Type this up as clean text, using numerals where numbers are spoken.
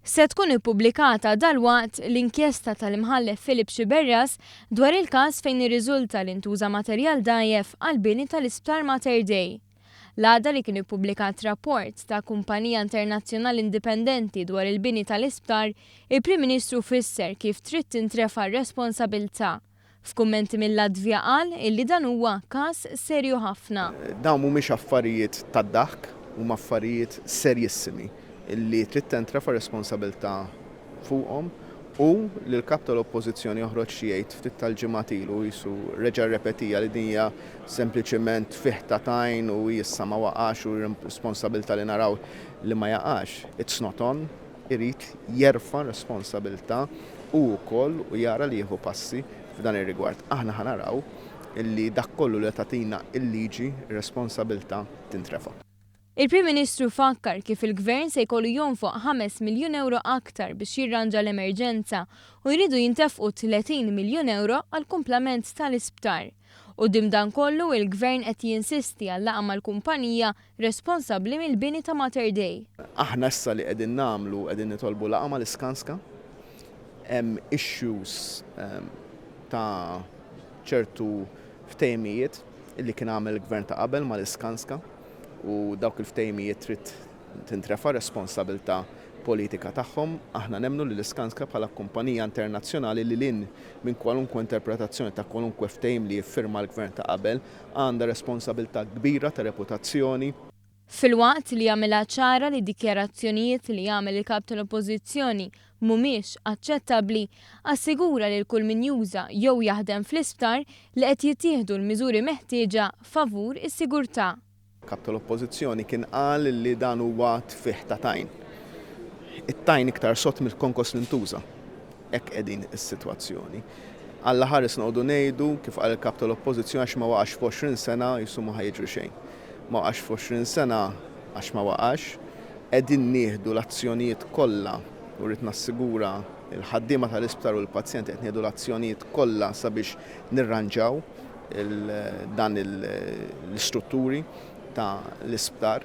Se tkun ippubblikata dalwaqt l-inkjesta tal-imħallef Philip Xiberras dwar il-każ fejn irriżulta li ntuża materjal dgħajjef għall-bini tal-Isptar Mater Dei. L-għada li kien ippubblikat rapport ta' kumpanija internazzjonali indipendenti dwar il-bini tal-isptar, il-Prim Ministru fisser kif trid tintrefa' r-responsabbiltà. F'kummenti mill-Latvja qal illi dan huwa każ serju ħafna. Dawn mhumiex affarijiet tad-daħk, huma affarijiet serjissimi illi trid tintrefa' responsabbiltà fuqhom u li l-kap tal-oppożizzjoni joħroġ xi jgħid ftit tal-ġimgħat ilu jisu reġa' repetija li din hija sempliċement fih ta' tajn u issa ma waqax u responsabbiltà li naraw li ma jaqax. It's not on, irid jerfa' responsabbiltà u wkoll u jara li jieħu passi f'dan ir-rigward. Aħna ħanaraw illi dak kollu li tagħtina il-liġi responsabbiltà tintrefa'. Il-Prim Ministru fakkar kif il-Gvern se jkollu jonfoq 5 miljun euro aktar biex jirranġa l-emerġenza u jridu jintefqu 30 miljun euro għal kumplament tal-isptar. U dim dan kollu il-Gvern qed jinsisti għal laqgħa mal-kumpanija responsabbli mill-bini ta' Mater Dei. Aħna issa li qegħdin nagħmlu qegħdin nitolbu laqgħa mal-Iskanska. Hemm issues ta' ċertu ftehimijiet illi kien għamel il-Gvern ta' qabel mal-Iskanska. U dawk il-ftehimijiet trid tintrefa' responsabbiltà politika tagħhom. Aħna nemmnu li l-Iskanska bħala kumpanija internazzjonali li lin minn kwalunkwe interpretazzjoni ta' kwalunkwe ftehim li jiffirma l-Gvern ta' qabel għandha responsabbiltà kbira ta' reputazzjoni. Filwaqt li jagħmilha ċara li dikjarazzjonijiet li jagħmel il-kap tal-Oppożizzjoni mhumiex aċċettabbli, assigura lil kull min juża jew jaħdem fl-isptar li qed jittieħdu l-miżuri meħtieġa favur is-sigurtà. Kap tal-Oppożizzjoni kien qal li dan huwa tfih ta' tajn. It-tajn iktar sott mill-konkos li ntuża. Hekk qegħdin is-sitwazzjoni. Alla ħares noqogħdu ngħidu kif qal il-kap tal-Oppożizzjoni għax ma waqax f'20 sena jisu ma ħajġri xejn. Ma waqax f'20 sena għax ma waqax, qegħdin nieħdu l-azzjonijiet kollha u rrid nassigura il-ħaddiema tal-isptar u l-pazjenti qed nieħdu l-azzjonijiet kollha sabiex nirranġaw dan l-istrutturi ta' l-isptar